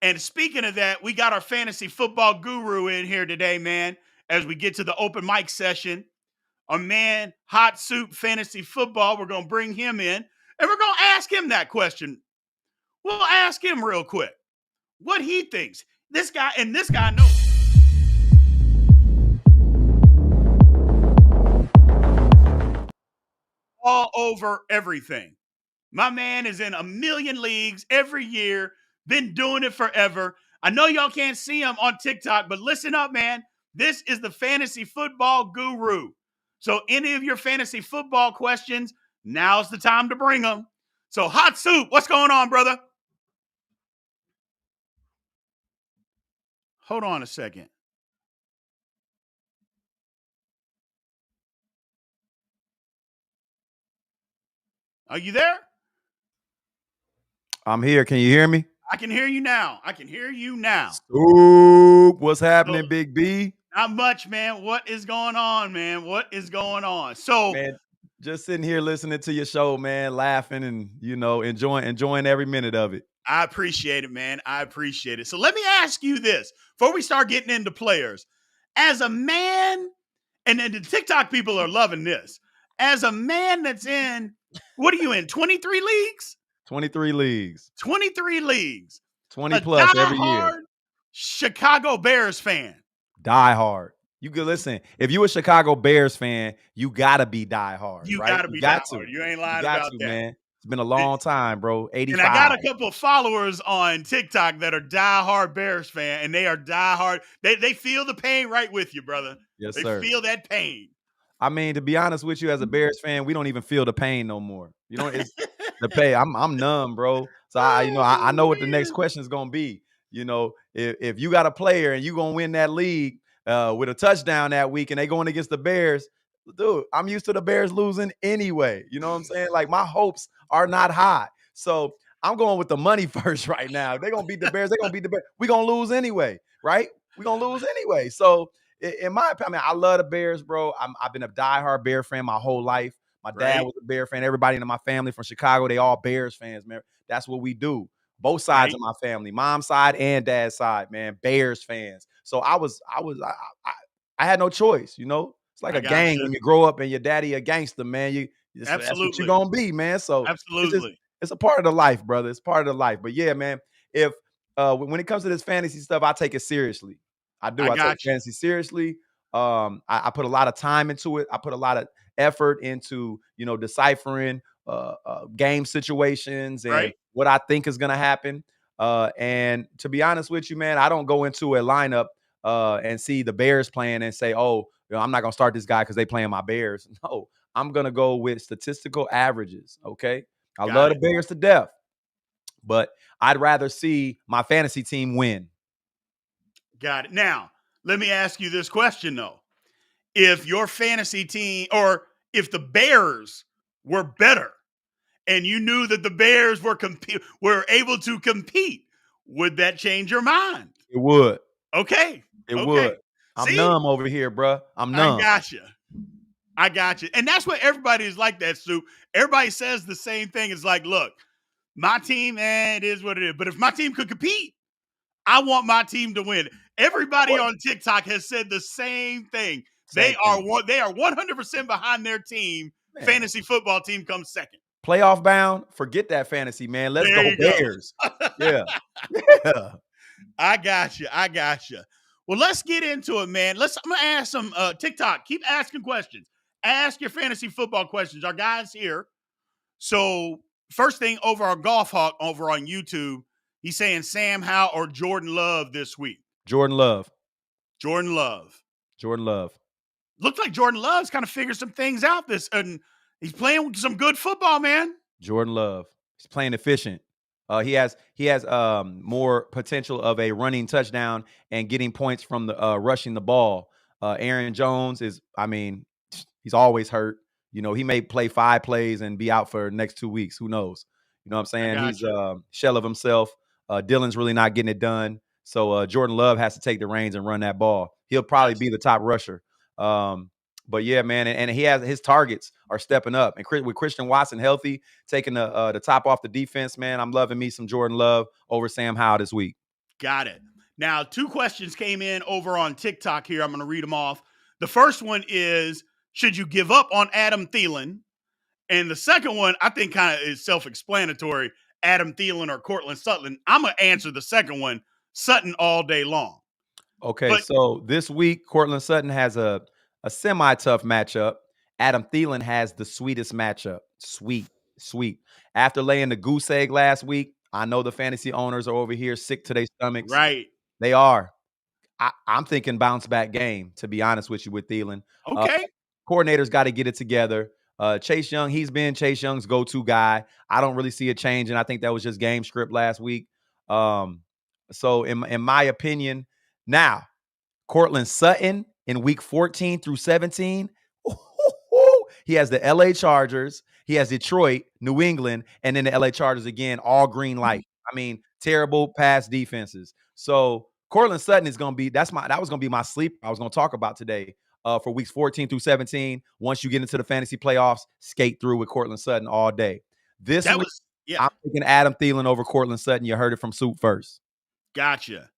And speaking of that, we got our fantasy football guru in here today, man, as we get to the open mic session. Our man, Hot Soup Fantasy Football, we're going to bring him in and we're going to ask him that question. We'll ask him real quick what he thinks. This guy knows all over everything. My man is in a million leagues every year, been doing it forever. I know y'all can't see him on TikTok, but listen up, man. This is the fantasy football guru. So, any of your fantasy football questions, now's the time to bring them. So, Hot Soup, what's going on, brother? Hold on a second. Are you there? I'm here. Can you hear me? I can hear you now. I can hear you now. Oop, what's happening, So, Big B? not much, man. What is going on, man? What is going on? So, Man, just sitting here listening to your show, man, laughing and enjoying every minute of it. I appreciate it, man. I appreciate it. So let me ask you this before we start getting into players. As a man, and then the TikTok people are loving this. As a man that's in, what are you in? 23 leagues? 23 leagues, 23 leagues. 20 A plus every year. diehard Chicago Bears fan. Die hard. You could listen. If you a Chicago Bears fan, you gotta be die hard, You right? got to You be got diehard. to. You ain't You lying got about to, that. man. It's been a long time, bro. And 85. I got a couple of followers on TikTok that are diehard Bears fan, and they are diehard. They feel the pain right with you, brother. Yes, They sir. feel that pain. I mean, to be honest with you, as a Bears fan, we don't even feel the pain no more. It's the pay. I'm numb, bro. So I know what the next question is gonna be. If you got a player and you gonna win that league with a touchdown that week and they going against the Bears, dude, I'm used to the Bears losing anyway. You know what I'm saying? Like my hopes are not high. So I'm going with the money first right now. They're gonna beat the Bears, they're gonna beat the Bears. We're gonna lose anyway, right? We're gonna lose anyway. So in my opinion, I love the Bears, bro. I've been a diehard Bear fan my whole life. My dad Right, was a Bear fan. Everybody in my family from Chicago, they all Bears fans, man. That's what we do. Both sides right. of my family, mom's side and dad's side, man, Bears fans. So I had no choice, It's like I a got gang you. when you grow up and your daddy a gangster, man. That's what you're Absolutely. gonna be, man. So Absolutely. it's a part of the life, brother. It's part of the life. But yeah, man, if when it comes to this fantasy stuff, I take it seriously. I do. I I take got you. fantasy seriously. I put a lot of time into it. I put a lot of effort into deciphering game situations and Right. what I think is going to happen. And to be honest with you, man, I don't go into a lineup and see the Bears playing and say, "Oh, I'm not going to start this guy because they playing my Bears." No, I'm going to go with statistical averages. Okay, I Got love the it. Bears to death, but I'd rather see my fantasy team win. Got it. Now, let me ask you this question though. If your fantasy team or if the Bears were better and you knew that the Bears were able to compete, would that change your mind? It would. Okay. It Okay. would. I'm See? numb over here, bruh. I'm I numb. got you. I got you. And that's what everybody is like that, Soup. Everybody says the same thing. It's like, look, my team, it is what it is. But if my team could compete, I want my team to win. Everybody on TikTok has said the same thing. Same thing. They are 100% behind their team. Man, Fantasy football team comes second. playoff bound, forget that fantasy, man. Let's There go you Bears. go. Yeah. Yeah. I got you. I got you. Well, let's get into it, man. I'm gonna ask some TikTok. Keep asking questions. Ask your fantasy football questions. Our guys here. So first thing over our golf hawk over on YouTube, he's saying Sam Howell or Jordan Love this week. Jordan Love. Jordan Love. Jordan Love. Looks like Jordan Love's kind of figured some things out and he's playing some good football, man. Jordan Love. He's playing efficient. He has more potential of a running touchdown and getting points from the rushing the ball. Aaron Jones he's always hurt. He may play 5 plays and be out for the next 2 weeks. Who knows? You know what I'm I saying? got He's you. a shell of himself. Dylan's really not getting it done. So Jordan Love has to take the reins and run that ball. He'll probably be the top rusher. But yeah, man, and he has his targets are stepping up. And with Christian Watson healthy, taking the top off the defense, man, I'm loving me some Jordan Love over Sam Howell this week. Got it. Now, 2 questions came in over on TikTok here. I'm going to read them off. The first one is, should you give up on Adam Thielen? And the second one, I think kind of is self-explanatory, Adam Thielen or Cortland Sutton. I'm going to answer the second one, Sutton all day long. Okay, But so this week, Cortland Sutton has a semi-tough matchup. Adam Thielen has the sweetest matchup. Sweet. After laying the goose egg last week, I know the fantasy owners are over here sick to their stomachs. right. They are. I'm thinking bounce back game, to be honest with you, with Thielen. Okay. Coordinators got to get it together. Chase Young, he's been Chase Young's go-to guy. I don't really see a change, and I think that was just game script last week. So in my opinion, now Cortland Sutton in week 14 through 17, he has the LA Chargers, he has Detroit, New England, and then the LA Chargers again, all green light. I mean, terrible pass defenses. So Cortland Sutton is going to be, that was going to be my sleeper I was going to talk about today for weeks 14 through 17. Once you get into the fantasy playoffs, skate through with Cortland Sutton all day. This week, I'm thinking Adam Thielen over Cortland Sutton. You heard it from Soup first. Gotcha.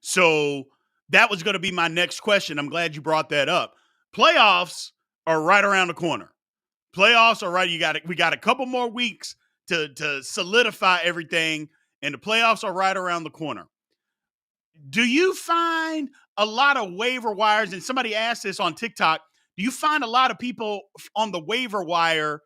So that was going to be my next question. I'm glad you brought that up. Playoffs are right around the corner. Playoffs are right. We got a couple more weeks to solidify everything, and the playoffs are right around the corner. Do you find a lot of waiver wires? And somebody asked this on TikTok. Do you find a lot of people on the waiver wire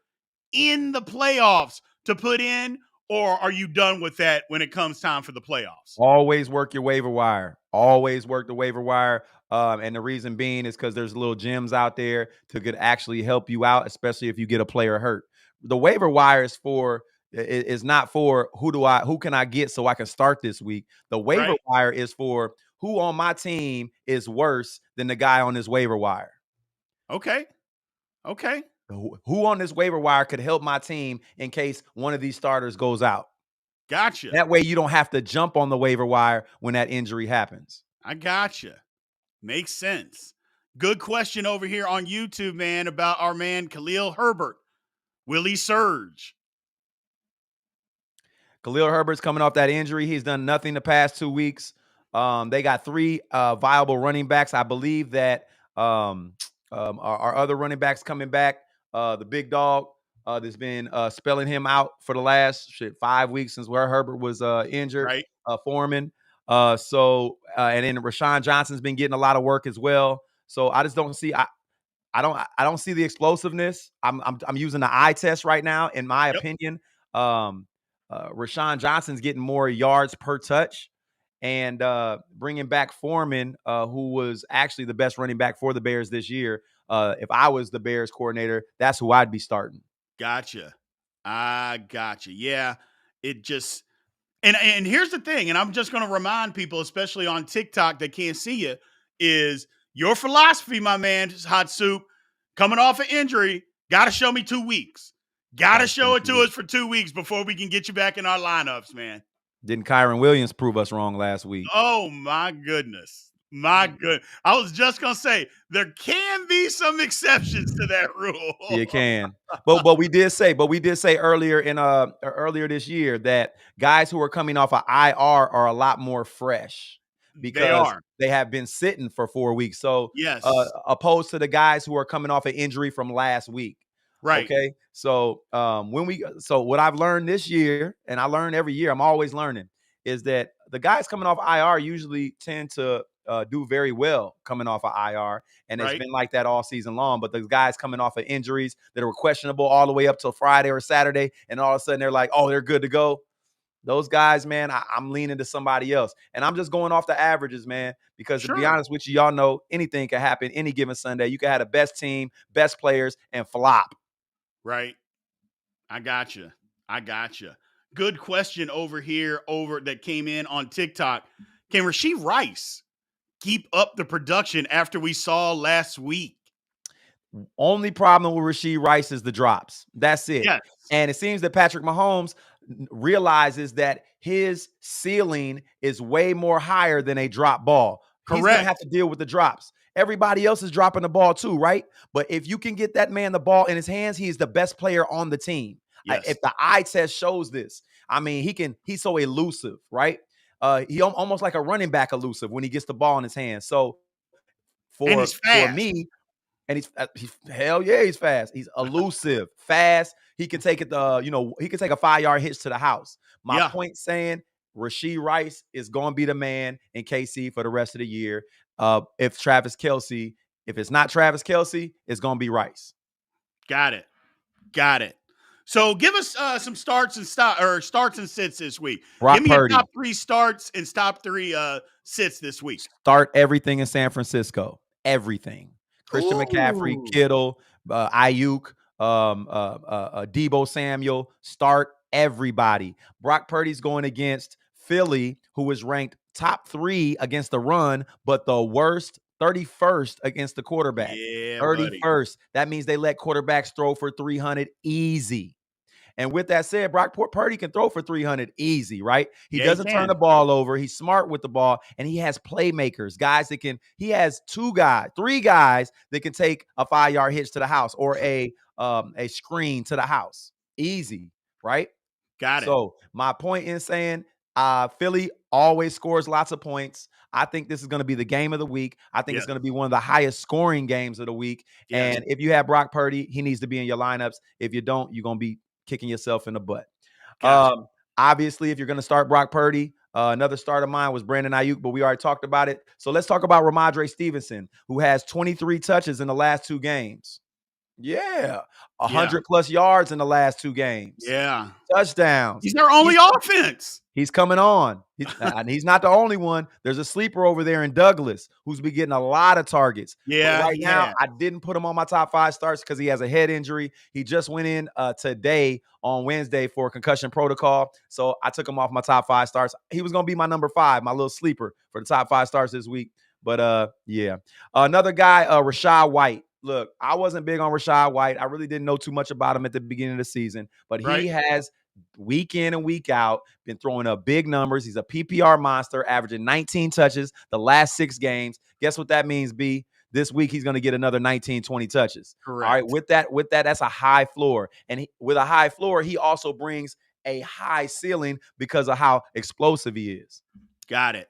in the playoffs to put in, or are you done with that when it comes time for the playoffs? Always work your waiver wire. Always work the waiver wire. And the reason being is because there's little gems out there to could actually help you out, especially if you get a player hurt. The waiver wire is not for who can I get so I can start this week. The waiver wire is for who on my team is worse than the guy on this waiver wire. Okay. Who on this waiver wire could help my team in case one of these starters goes out? Gotcha. That way you don't have to jump on the waiver wire when that injury happens. I gotcha. Makes sense. Good question over here on YouTube, man, about our man Khalil Herbert. Will he surge? Khalil Herbert's coming off that injury. He's done nothing the past 2 weeks. They got 3 viable running backs. I believe that our other running backs coming back, the big dog that's been spelling him out for the last 5 weeks since where Herbert was injured, Foreman. And then Rashawn Johnson's been getting a lot of work as well. So I just don't see I don't see the explosiveness. I'm using the eye test right now. In my opinion, Rashawn Johnson's getting more yards per touch, and bringing back Foreman, who was actually the best running back for the Bears this year. If I was the Bears coordinator, that's who I'd be starting. Gotcha. I gotcha. Yeah, it just and here's the thing, and I'm just going to remind people, especially on TikTok that can't see you, is your philosophy, my man, Hot Soup, coming off an injury, got to show me 2 weeks. Got to show it to us for 2 weeks before we can get you back in our lineups, man. Didn't Kyron Williams prove us wrong last week? Oh, my goodness. I was just going to say, there can be some exceptions to that rule. You can. But we did say earlier earlier this year that guys who are coming off of IR are a lot more fresh because they have been sitting for 4 weeks. So yes, opposed to the guys who are coming off an injury from last week. Right. Okay. So what I've learned this year, and I learn every year, I'm always learning, is that the guys coming off IR usually tend to do very well coming off of IR. And it's been like that all season long. But the guys coming off of injuries that were questionable all the way up till Friday or Saturday, and all of a sudden they're like, oh, they're good to go. Those guys, man, I'm leaning to somebody else. And I'm just going off the averages, man, because to be honest with you, y'all know anything can happen any given Sunday. You can have the best team, best players, and flop. Right. I gotcha. Good question over here that came in on TikTok. Can Rashee Rice keep up the production after we saw last week? Only problem with Rashee Rice is the drops. That's it. Yes. And it seems that Patrick Mahomes realizes that his ceiling is way more higher than a drop ball. Correct. He's going to have to deal with the drops. Everybody else is dropping the ball too, right? But if you can get that man the ball in his hands, he's the best player on the team. Yes. If the eye test shows this, I mean, he's so elusive, right? almost like a running back elusive when he gets the ball in his hands. So And for he's fast. me, and he's hell yeah, he's fast. He's elusive, fast. He can take it. He can take a 5-yard hitch to the house. My Yeah. point saying, Rashee Rice is going to be the man in KC for the rest of the year. If it's not Travis Kelce, it's going to be Rice. Got it. So give us some starts and sits this week. Brock Give me Purdy. a top 3 starts and top 3 sits this week. Start everything in San Francisco. Everything. Christian McCaffrey, Kittle, Ayuk, Deebo Samuel. Start everybody. Brock Purdy's going against Philly, who is ranked top 3 against the run, but the worst 31st against the quarterback. Yeah, 31st. buddy. That means they let quarterbacks throw for 300 easy. And with that said, Brock Purdy can throw for 300 easy, right? He doesn't turn the ball over. He's smart with the ball, and he has playmakers, guys that can. He has 3 guys that can take a 5-yard hitch to the house or a screen to the house, easy, right? Got it. So my point in saying, Philly always scores lots of points. I think this is going to be the game of the week. I think it's going to be one of the highest scoring games of the week. Yes. And if you have Brock Purdy, he needs to be in your lineups. If you don't, you're going to be kicking yourself in the butt. Gotcha. Obviously, if you're going to start Brock Purdy, another start of mine was Brandon Ayuk, but we already talked about it. So let's talk about Ramondre Stevenson, who has 23 touches in the last 2 games. Yeah. 100 plus yards in the last 2 games. Yeah. Touchdowns. He's their only offense. He's coming on. He's not the only one. There's a sleeper over there in Douglas who's been getting a lot of targets. Yeah. But right now, I didn't put him on my top 5 starts because he has a head injury. He just went in today on Wednesday for a concussion protocol. So I took him off my top 5 starts. He was going to be my number 5, my little sleeper for the top 5 starts this week. But yeah. Another guy, Rachaad White. Look, I wasn't big on Rachaad White. I really didn't know too much about him at the beginning of the season, but he has week in and week out been throwing up big numbers. He's a PPR monster, averaging 19 touches the last 6 games. Guess what that means, B? This week he's going to get another 19, 20 touches. Correct. All right, with that, that's a high floor. And with a high floor, he also brings a high ceiling because of how explosive he is. Got it.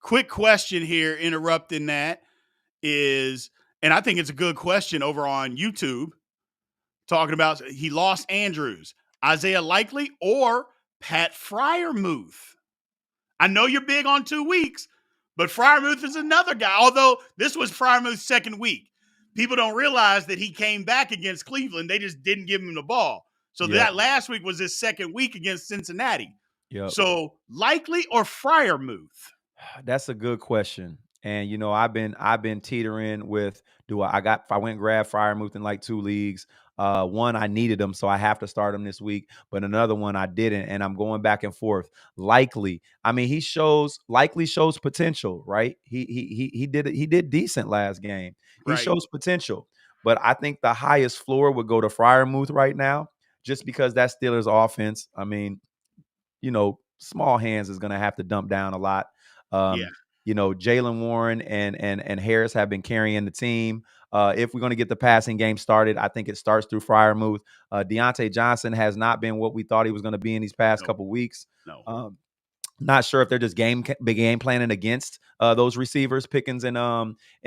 Quick question here, interrupting that. And I think it's a good question over on YouTube, talking about he lost Andrews, Isaiah Likely, or Pat Freiermuth. I know you're big on 2 weeks, but Freiermuth is another guy. Although this was Freiermuth's second week, people don't realize that he came back against Cleveland. They just didn't give him the ball. So that last week was his second week against Cincinnati. Yep. So Likely or Freiermuth? That's a good question. And I've been teetering with I went and grabbed Freiermuth in like 2 leagues. One I needed him, so I have to start him this week. But another one I didn't, and I'm going back and forth. Likely, I mean, Likely shows potential, right? He did decent last game. He shows potential, but I think the highest floor would go to Freiermuth right now, just because that Steelers offense. I mean, small hands is going to have to dump down a lot. Jaylen Warren and Harris have been carrying the team. If we're going to get the passing game started, I think it starts through Freiermuth. Deontay Johnson has not been what we thought he was going to be in these past couple weeks. No. Not sure if they're just game planning against those receivers, Pickens and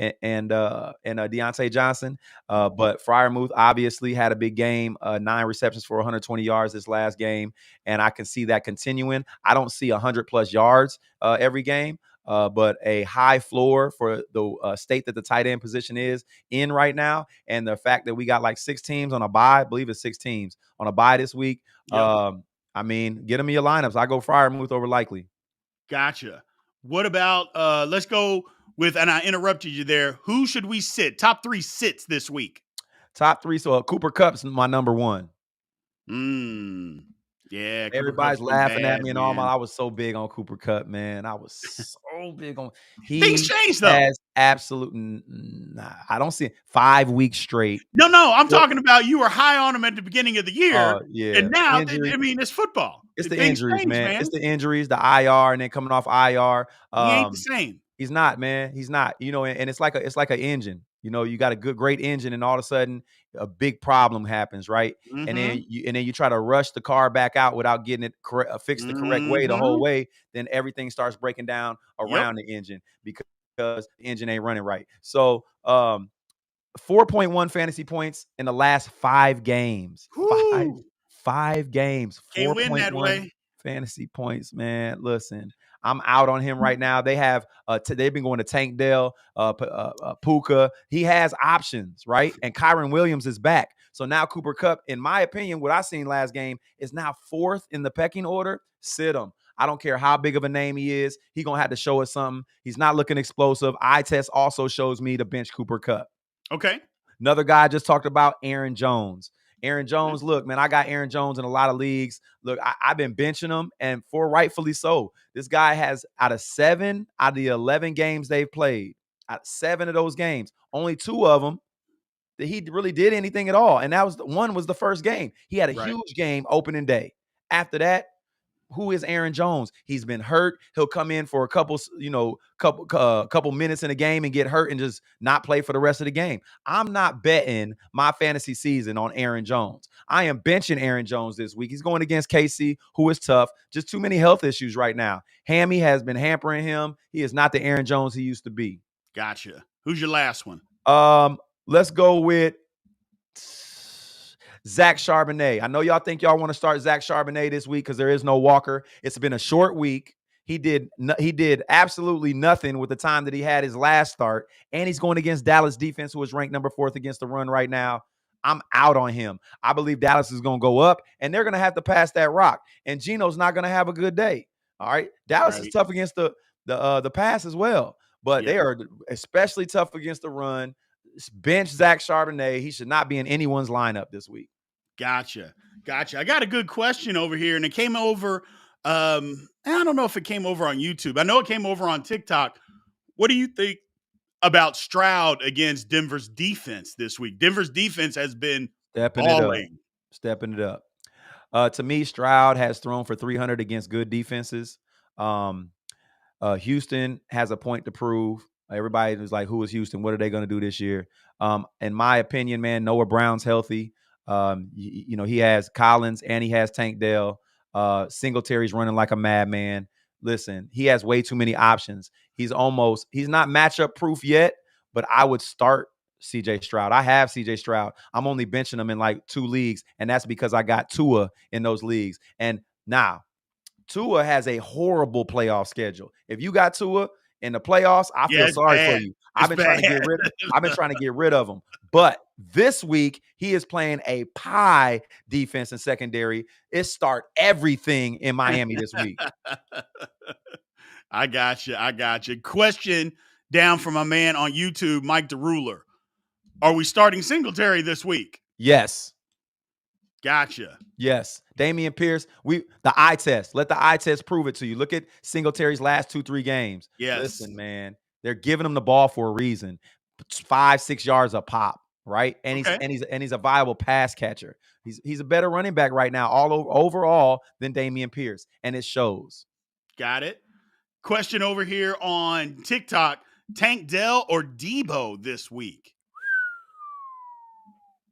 Deontay Johnson. But Freiermuth obviously had a big game, 9 receptions for 120 yards this last game, and I can see that continuing. I don't see 100 plus yards every game. But a high floor for the state that the tight end position is in right now. And the fact that we got like 6 teams on a bye, I believe it's 6 teams on a bye this week. Yep. I mean, get them in your lineups. I go Freiermuth over Likely. Gotcha. What about, let's go with, and I interrupted you there. Who should we sit? Top 3 sits this week. Top 3. So Cooper Kupp's my number 1. Yeah, everybody's laughing at me and all. I was so big on Cooper Kupp, man. I was so big on. Things changed though. I don't see it 5 weeks straight. No, I'm talking about you were high on him at the beginning of the year, and now I mean it's football. It's the injuries, man. It's the injuries, the IR, and then coming off IR. He ain't the same. He's not, man. He's not. And it's like an engine. You know, you got a great engine, and all of a sudden a big problem happens, right? And Mm-hmm. then you try to rush the car back out without getting it fixed the correct way the whole Mm-hmm. way. Then everything starts breaking down Yep. around the engine because the engine ain't running right. So 4.1 fantasy points in the last 5 games. Whoo. Five games, Can't win that 4.1 way. fantasy points, man. Listen, I'm out on him right now. They have they've been going to Tank Dell, Puka. He has options, right? And Kyron Williams is back. So now Cooper Kupp, in my opinion, what I seen last game is now 4th in the pecking order. Sit him. I don't care how big of a name he is. He's going to have to show us something. He's not looking explosive. Eye test also shows me to bench Cooper Kupp. Okay. Another guy I just talked about, Aaron Jones. Aaron Jones, look, man, I got Aaron Jones in a lot of leagues. Look, I've been benching him, and for rightfully so. This guy has, out of the 11 games they've played, out of 7 of those games, only 2 of them that he really did anything at all. And that was one was the first game. He had a Right. huge game opening day. After that, who is Aaron Jones? He's been hurt. He'll come in for a couple minutes in a game and get hurt and just not play for the rest of the game. I'm not betting my fantasy season on Aaron Jones. I am benching Aaron Jones this week. He's going against KC, who is tough. Just too many health issues right now. Hammy has been hampering him. He is not the Aaron Jones he used to be. Gotcha. Who's your last one? Let's go with Zach Charbonnet. I know y'all think y'all want to start Zach Charbonnet this week because there is no Walker. It's been a short week. He did absolutely nothing with the time that he had his last start, and he's going against Dallas defense, who is ranked number 4th against the run right now. I'm out on him. I believe Dallas is going to go up, and they're going to have to pass that rock, and Geno's not going to have a good day. All right, Dallas is tough against the pass as well, but they are especially tough against the run. Bench Zach Charbonnet. He should not be in anyone's lineup this week. Gotcha. I got a good question over here, and it came over. I don't know if it came over on YouTube. I know it came over on TikTok. What do you think about Stroud against Denver's defense this week? Denver's defense has been stepping it up. To me, Stroud has thrown for 300 against good defenses. Houston has a point to prove. Everybody was like, who is Houston? What are they going to do this year? In my opinion, man, Noah Brown's healthy. He has Collins and he has Tank Dell. Singletary's running like a madman. Listen, he has way too many options. He's not matchup proof yet, but I would start CJ Stroud. I have CJ Stroud. I'm only benching him in like 2 leagues, and that's because I got Tua in those leagues. And now, Tua has a horrible playoff schedule. If you got Tua in the playoffs, I feel sorry for you. I've been trying to get rid of him. But this week, he is playing a pie defense and secondary. It start everything in Miami this week. I got you. Question down from my man on YouTube, Mike the Ruler. Are we starting Singletary this week? Yes. Gotcha. Yes. Dameon Pierce, the eye test. Let the eye test prove it to you. Look at Singletary's last 2-3 games. Yes. Listen, man, they're giving him the ball for a reason. 5-6 yards a pop, right? And he's a viable pass catcher. He's a better running back right now overall than Dameon Pierce, and it shows. Got it. Question over here on TikTok, Tank Dell or Debo this week?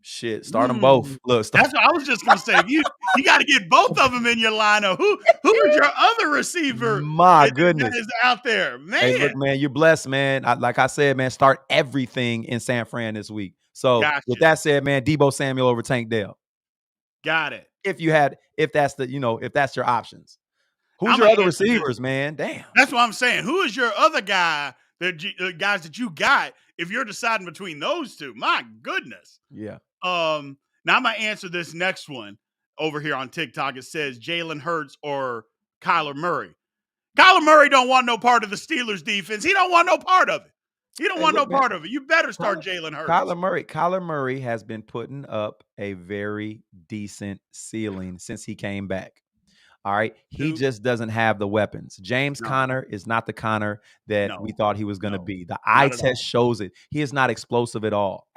Shit, start them both. Look, that's what I was just gonna say. You got to get both of them in your lineup. Who is your other receiver? My goodness, is out there, man. Hey, look, man, you're blessed, man. Like I said, man, start everything in San Fran this week. So with that said, man, Debo Samuel over Tank Dell. Got it. If that's your options. Who's your other receivers, man? Damn. That's what I'm saying. Who is your other guy? Guys that you got? If you're deciding between those two, my goodness. Yeah. Now I'm gonna answer this next one over here on TikTok. It says Jalen Hurts or Kyler Murray. Kyler Murray don't want no part of the Steelers defense. He don't want no part of it. Part of it. You better start Jalen Hurts. Kyler Murray has been putting up a very decent ceiling since he came back. All right. He just doesn't have the weapons. James Conner is not the Conner that we thought he was going to be. The eye test shows it. He is not explosive at all.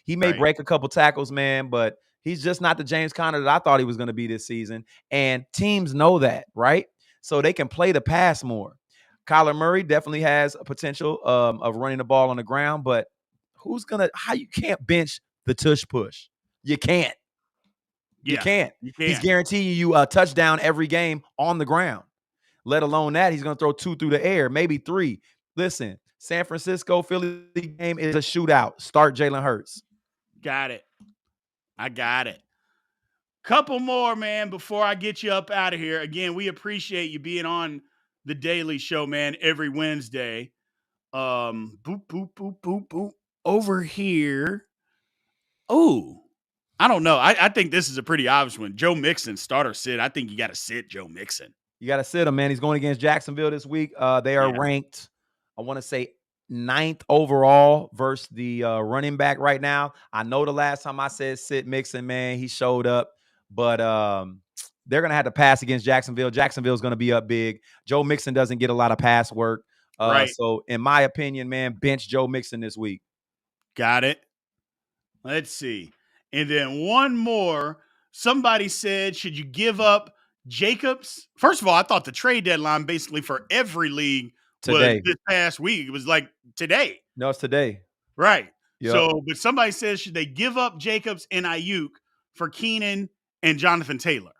He may break a couple tackles, man, but he's just not the James Conner that I thought he was going to be this season. And teams know that, right? So they can play the pass more. Kyler Murray definitely has a potential of running the ball on the ground, but How you can't bench the tush push? You can't. You Yeah, can't. you He's can. guaranteeing you a touchdown every game on the ground. Let alone that, he's going to throw 2 through the air, maybe 3. Listen, San Francisco Philly game is a shootout. Start Jalen Hurts. Got it. I got it. Couple more, man, before I get you up out of here. Again, we appreciate you being on the Daily Show, man, every Wednesday. Boop, boop, boop, boop, boop. Over here. Oh, I don't know. I think this is a pretty obvious one. Joe Mixon, starter sit. I think you got to sit Joe Mixon. You got to sit him, man. He's going against Jacksonville this week. They are ranked, I want to say, 9th overall versus the running back right now. I know the last time I said sit Mixon, man, he showed up. But they're going to have to pass against Jacksonville. Jacksonville's going to be up big. Joe Mixon doesn't get a lot of pass work. Right. So, in my opinion, man, bench Joe Mixon this week. Got it. Let's see. And then one more. Somebody said, should you give up Jacobs? First of all, I thought the trade deadline basically for every league was this past week. It was like today. No, it's today. Right. Yep. So, but somebody says, should they give up Jacobs and Ayuk for Keenan and Jonathan Taylor?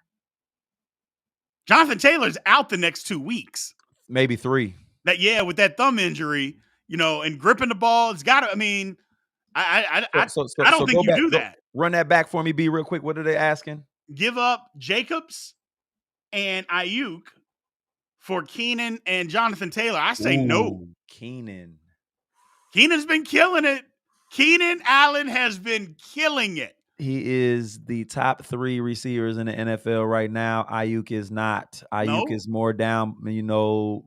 Jonathan Taylor's out the next 2 weeks. Maybe 3. With that thumb injury, and gripping the ball, it's got to, I mean, I don't think you do that. Run that back for me, B, real quick. What are they asking? Give up Jacobs and Ayuk for Keenan and Jonathan Taylor. I say no. Keenan's been killing it. Keenan Allen has been killing it. He is the top 3 receivers in the NFL right now. Ayuk is not. Ayuk is more down,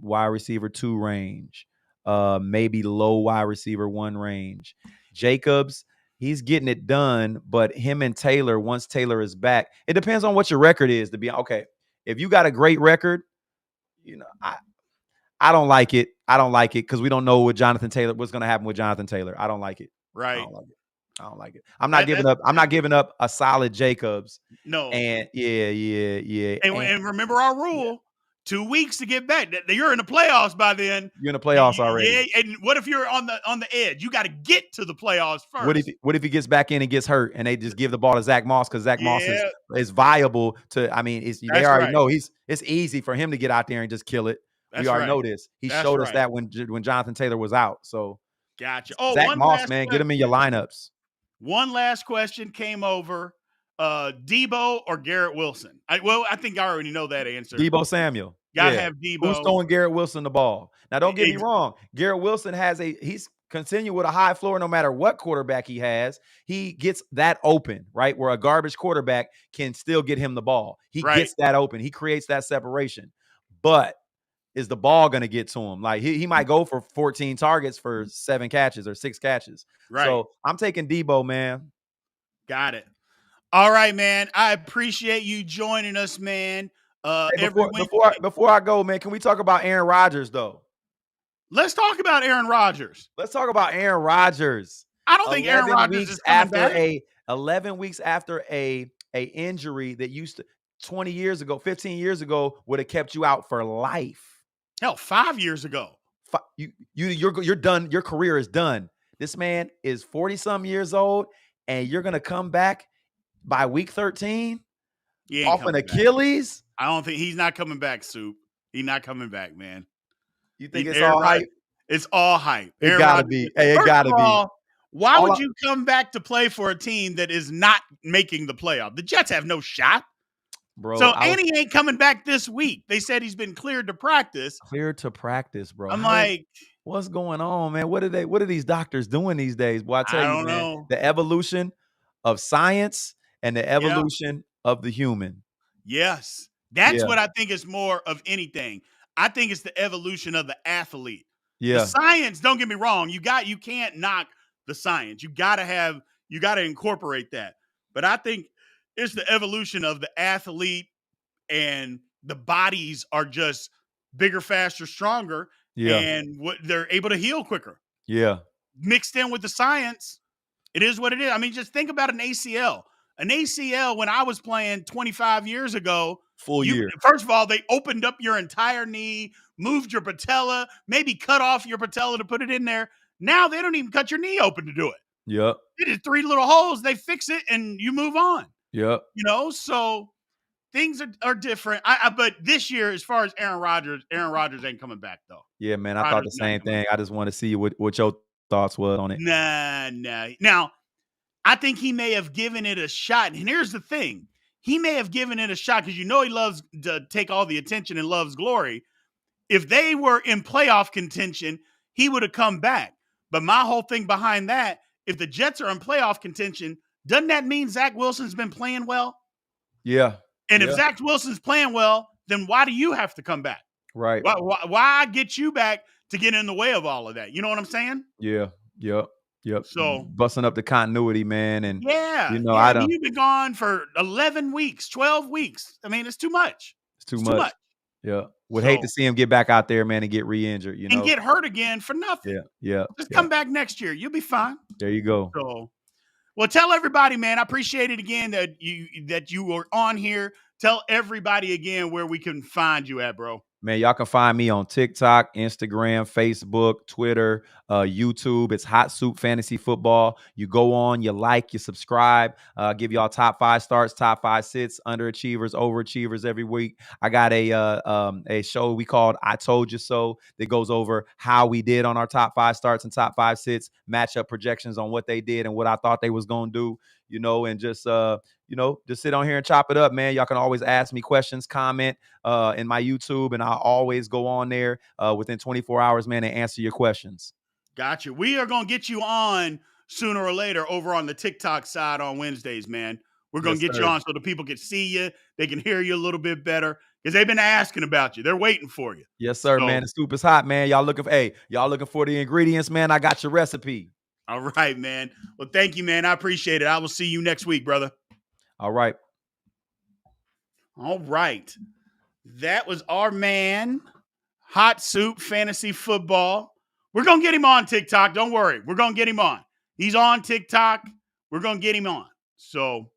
wide receiver 2 range. Maybe low wide receiver 1 range. Jacobs, he's getting it done, but him and Taylor, once Taylor is back, it depends on what your record is. To be okay, if you got a great record, I don't like it. I don't like it because we don't know what's going to happen with Jonathan Taylor. I don't like it. Right. I don't like it. I'm not giving up a solid Jacobs. No. And yeah. And remember our rule. 2 weeks to get back. You're in the playoffs by then. You're in the playoffs already. Yeah, and what if you're on the edge? You got to get to the playoffs first. What if he gets back in and gets hurt and they just give the ball to Zach Moss because Zach Moss is viable to? I mean, they already know it's easy for him to get out there and just kill it. We already know this. He showed us that when Jonathan Taylor was out. So gotcha. Oh, Zach Moss, man, get him in your lineups. One last question came over. Debo or Garrett Wilson? I think I already know that answer. Debo Samuel. Gotta have Debo. Who's throwing Garrett Wilson the ball? Now, don't get me wrong. Garrett Wilson he's continuing with a high floor no matter what quarterback he has. He gets that open, right? Where a garbage quarterback can still get him the ball. He gets that open. He creates that separation. But is the ball going to get to him? Like he might go for 14 targets for 7 catches or 6 catches. Right. So I'm taking Debo, man. Got it. All right, man. I appreciate you joining us, man. Before I go, man, can we talk about Aaron Rodgers, though? Let's talk about Aaron Rodgers. I don't think Aaron Rodgers is coming back. 11 weeks after a injury that used to 20 years ago, 15 years ago would have kept you out for life. Hell, 5 years ago. You're done. Your career is done. This man is 40-some years old, and you're gonna come back by week 13 off an Achilles. I don't think he's not coming back, Soup. He's not coming back, man. You think it's all hype? It's all hype. It gotta be. Hey, it gotta be. Why would you come back to play for a team that is not making the playoff? The Jets have no shot. Bro, and he ain't coming back this week. They said he's been cleared to practice. Bro. I'm like, what's going on, man? What are these doctors doing these days? Boy, I tell you, man, know. The evolution of science and the evolution of the human. Yes. That's what I think is more of anything. I think it's the evolution of the athlete. Yeah. The science, don't get me wrong, you can't knock the science. You gotta incorporate that. But I think it's the evolution of the athlete, and the bodies are just bigger, faster, stronger, and they're able to heal quicker. Yeah. Mixed in with the science, it is what it is. I mean, just think about an ACL. An ACL, when I was playing 25 years ago, full year. First of all, they opened up your entire knee, moved your patella, maybe cut off your patella to put it in there. Now they don't even cut your knee open to do it. Yep. They did 3 little holes, they fix it, and you move on. Yep. You know, so things are different. But this year, as far as Aaron Rodgers ain't coming back though. Yeah, man. I thought the same thing. I just want to see what your thoughts was on it. Nah. Now, I think he may have given it a shot. And here's the thing. He may have given it a shot because he loves to take all the attention and loves glory. If they were in playoff contention, he would have come back. But my whole thing behind that, if the Jets are in playoff contention, doesn't that mean Zach Wilson's been playing well? Yeah. And if Zach Wilson's playing well, then why do you have to come back? Right. Why get you back to get in the way of all of that? You know what I'm saying? Yeah. Yep. So busting up the continuity, man. And you've been gone for 11 weeks, 12 weeks. I mean, it's too much. It's too much. Yeah. Would hate to see him get back out there, man, and get re-injured, and get hurt again for nothing. Yeah. Just come back next year. You'll be fine. There you go. So, well, tell everybody, man. I appreciate it again that you were on here. Tell everybody again where we can find you at, bro. Man, y'all can find me on TikTok, Instagram, Facebook, Twitter, YouTube. It's Hot Soup Fantasy Football. You go on, you like, you subscribe. Give y'all top 5 starts, top 5 sits, underachievers, overachievers every week. I got a show we called I Told You So that goes over how we did on our top 5 starts and top 5 sits, matchup projections on what they did and what I thought they was going to do, and just just sit on here and chop it up, man. Y'all can always ask me questions, comment in my YouTube, and I'll always go on there within 24 hours, man, and answer your questions. Gotcha. We are going to get you on sooner or later over on the TikTok side on Wednesdays, man. We're going to get you on so the people can see you. They can hear you a little bit better because they've been asking about you. They're waiting for you. Yes, sir, man. The soup is hot, man. Y'all looking for the ingredients, man. I got your recipe. All right, man. Well, thank you, man. I appreciate it. I will see you next week, brother. All right. All right. That was our man, Hot Soup Fantasy Football. We're going to get him on TikTok. Don't worry. We're going to get him on. He's on TikTok. We're going to get him on. So